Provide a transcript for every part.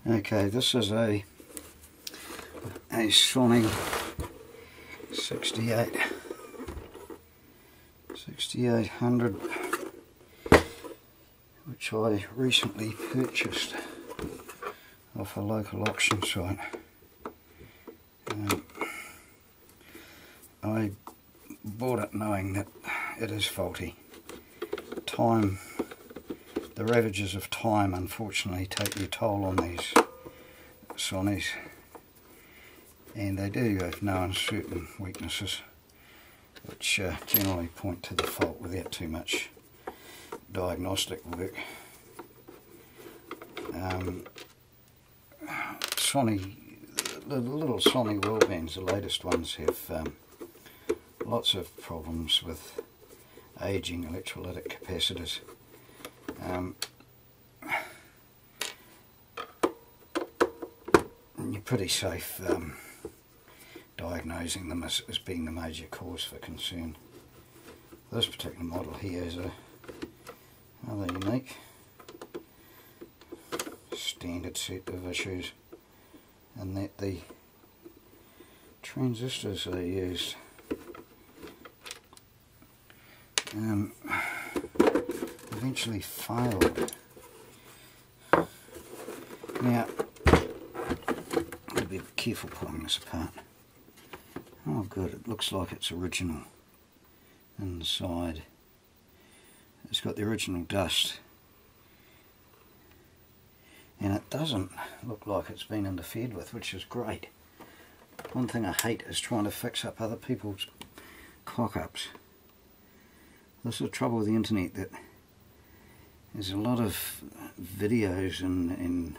Okay, this is a Sony 6800, which I recently purchased off a local auction site. I bought it knowing that it is faulty. The ravages of time unfortunately take their toll on these Sonys, and they do have known certain weaknesses which generally point to the fault without too much diagnostic work. The little Sony world bands, the latest ones, have lots of problems with aging electrolytic capacitors. And you're pretty safe diagnosing them as being the major cause for concern. This particular model here is another unique standard set of issues, and that the transistors they used eventually failed. Now, I'll be careful pulling this apart. Oh good, it looks like it's original inside. It's got the original dust, and it doesn't look like it's been interfered with, which is great. One thing I hate is trying to fix up other people's cock-ups. This is the trouble with the internet, that there's a lot of videos and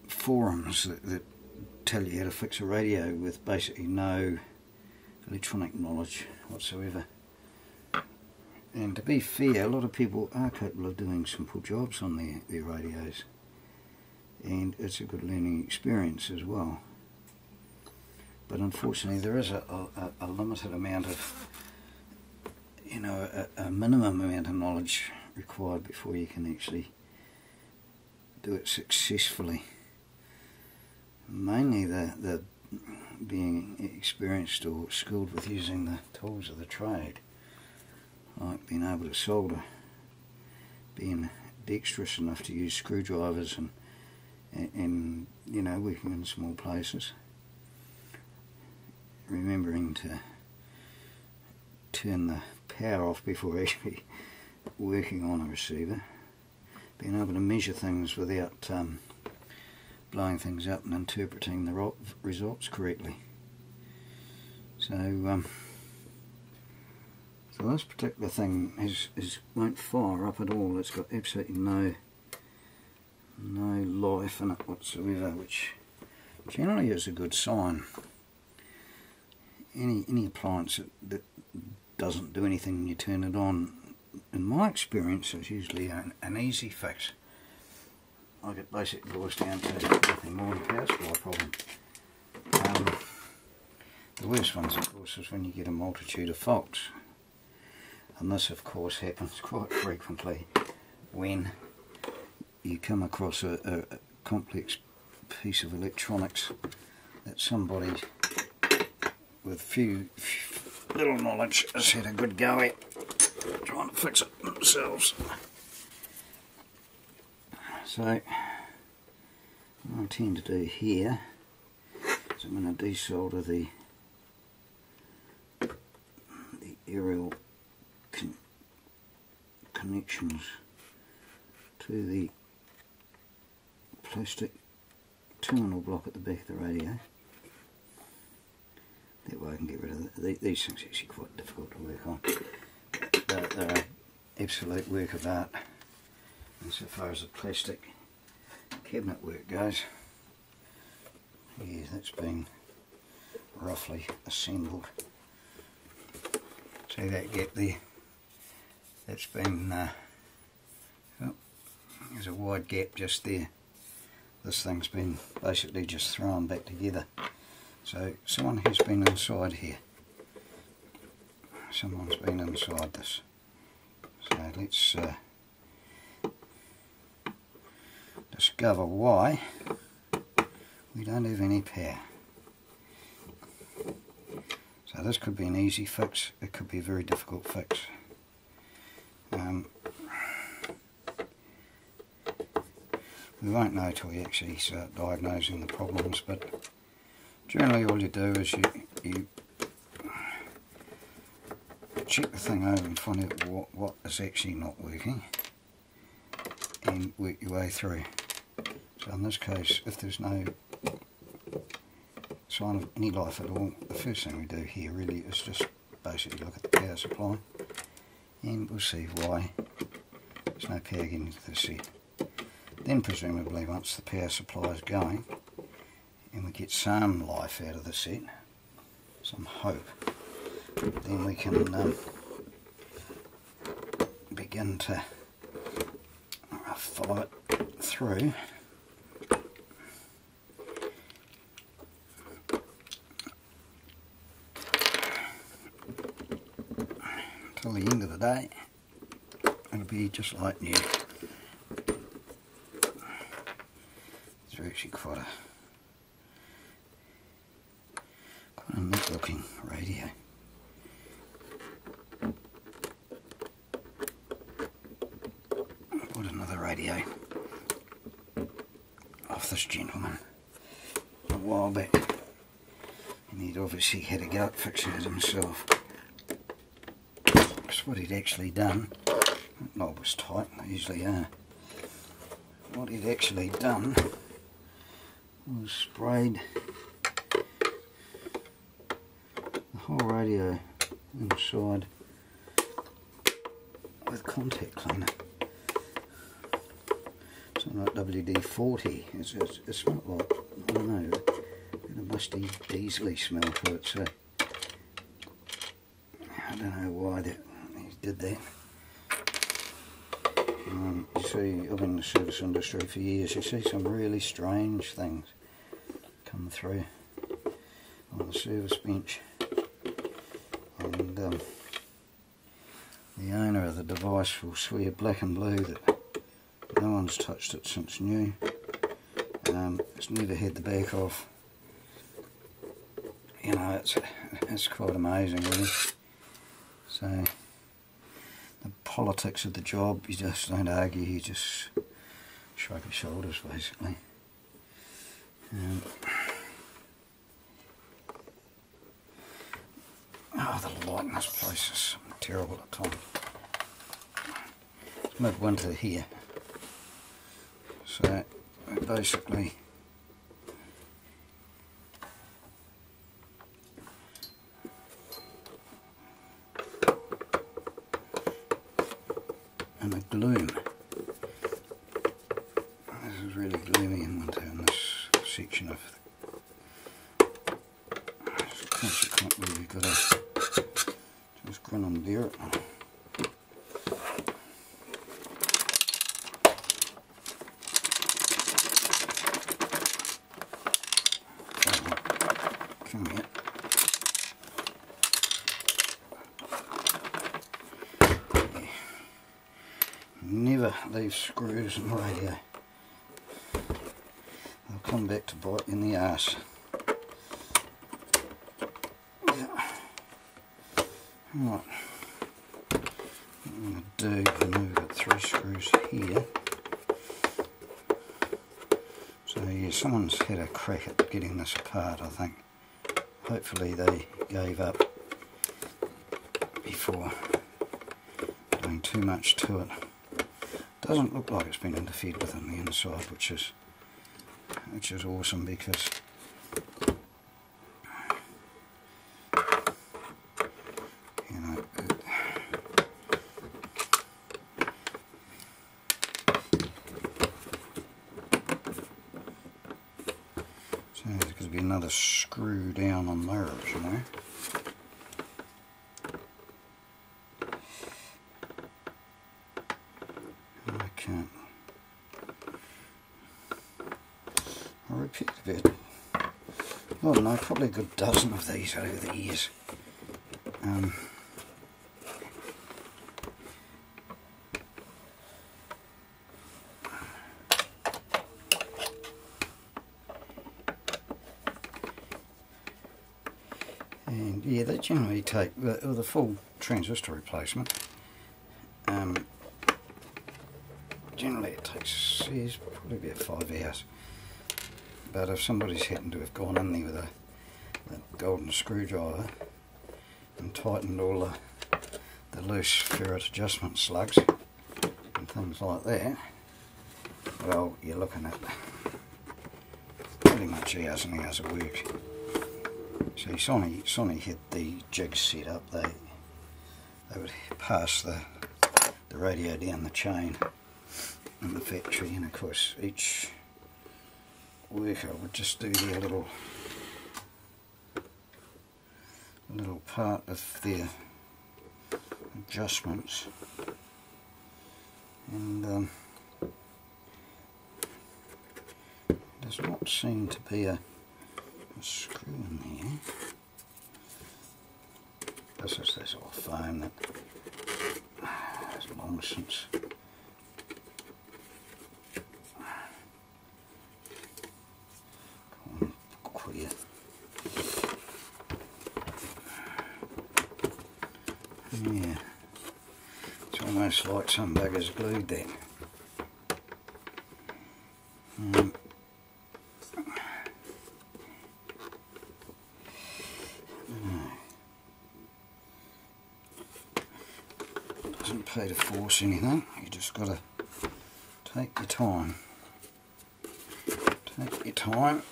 forums that tell you how to fix a radio with basically no electronic knowledge whatsoever. And to be fair, a lot of people are capable of doing simple jobs on their radios, and it's a good learning experience as well. But unfortunately there is a limited amount of, you know, a minimum amount of knowledge required before you can actually do it successfully. Mainly the being experienced or skilled with using the tools of the trade, like being able to solder, being dexterous enough to use screwdrivers and you know, working in small places, remembering to turn the power off before actually working on a receiver, being able to measure things without blowing things up and interpreting the results correctly. So so this particular thing won't fire up at all. It's got absolutely no life in it whatsoever, which generally is a good sign. Any appliance that doesn't do anything when you turn it on, in my experience, is usually an easy fix. Like, it basically boils down to nothing more than a power supply problem. The worst ones, of course, is when you get a multitude of faults, and this of course happens quite frequently when you come across a complex piece of electronics that somebody with few little knowledge has had a good go at trying to fix it themselves. So what I intend to do here is I'm going to desolder the aerial connections to the plastic terminal block at the back of the radio. That way I can get rid of these things. Are actually quite difficult to work on. They're an absolute work of art insofar as the plastic cabinet work goes. Yeah, that's been roughly assembled. See that gap there? That's been, oh, there's a wide gap just there. This thing's been basically just thrown back together. So someone has been inside here. Someone's been inside this. So let's just discover why we don't have any power. So this could be an easy fix, it could be a very difficult fix. We won't know till we actually start diagnosing the problems, but generally all you do is you check the thing over and find out what is actually not working and work your way through. So in this case, if there's no sign of any life at all, the first thing we do here really is just basically look at the power supply, and we'll see why there's no power getting to the set. Then presumably once the power supply is going and we get some life out of the set, some hope, then we can begin to follow it through till the end of the day. It'll be just like new. It's actually quite a neat looking radio. Bought another radio off this gentleman a while back, and he'd obviously had a go at fixing it himself. That's what he'd actually done. That knob was tight, they usually are. What he'd actually done was sprayed the whole radio inside with contact cleaner. Something like WD-40. It's not like, I don't know, a musty diesely smell to it, so I don't know why he did that. You see, I've been in the service industry for years, you see some really strange things come through on the service bench, and the owner of the device will swear black and blue that no one's touched it since new. It's never had the back off. You know, it's quite amazing really. So the politics of the job, you just don't argue, you just shrug your shoulders basically. Oh, the light in this place is terrible at times. It's midwinter here, so basically in a gloom. This is really gloomy in winter in this section of consequently you've got to just grin and bear it. Come here. Never leave screws in the radio. They'll come back to bite you in the arse. Yeah. Right. What I'm going to do, I know we've got 3 screws here. So yeah, someone's had a crack at getting this apart, I think. Hopefully they gave up before doing too much to it. Doesn't look like it's been interfered with on the inside, which is awesome, because you know so there's going to be another screw down on there somewhere. I repeat about, I don't know, probably a good dozen of these over the years. yeah, they generally take with a full transistor replacement. Generally it takes probably about 5 hours. But if somebody's happened to have gone in there with a golden screwdriver and tightened all the loose ferrite adjustment slugs and things like that, well, you're looking at pretty much hours and hours of work. See, Sony had the jigs set up. They would pass the radio down the chain in the factory, and of course each worker would just do their little part of their adjustments, and does not seem to be a screw in there. This is this old foam that has long since gone queer. Yeah, it's almost like some buggers glued that. Doesn't pay to force anything, you just got to take your time. Take your time.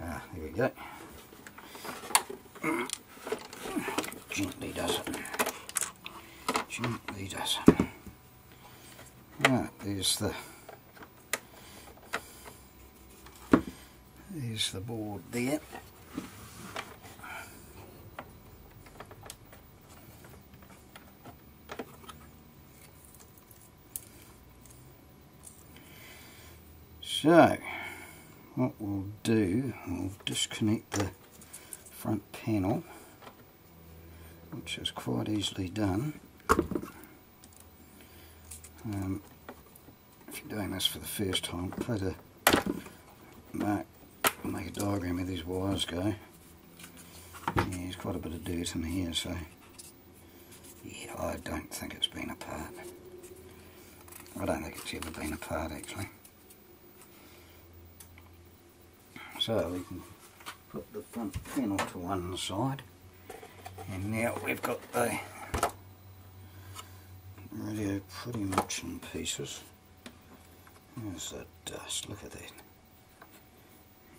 There we go. Gently does it. Gently does it. Right, there's the board there. So what we'll do, we'll disconnect the front panel, which is quite easily done. If you're doing this for the first time, put a mark, make a diagram where these wires go. Yeah, there's quite a bit of dirt in here, so yeah, I don't think it's been apart. I don't think it's ever been apart actually. So we can put the front panel to one side, and now we've got the radio pretty much in pieces. There's that dust, look at that.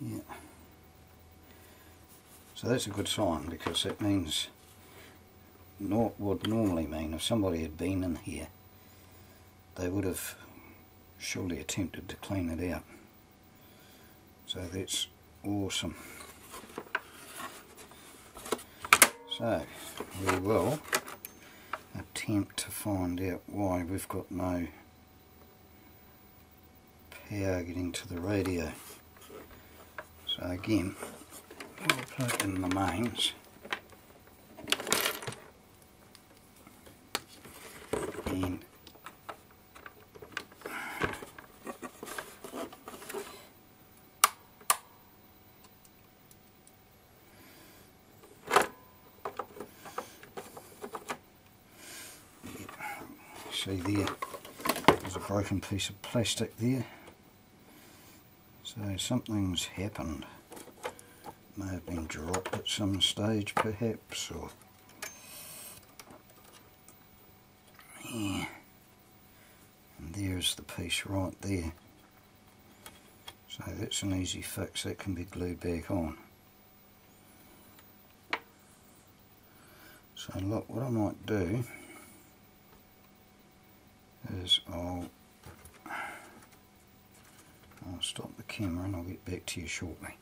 Yeah. So that's a good sign, because that means would normally mean if somebody had been in here, they would have surely attempted to clean it out. So that's awesome. So we will attempt to find out why we've got no power getting to the radio. So again, we'll plug in the mains, and see there's a broken piece of plastic there. So something's happened. May have been dropped at some stage perhaps, or yeah. And there's the piece right there. So that's an easy fix, that can be glued back on. So look, what I might do is I'll stop the camera and I'll get back to you shortly.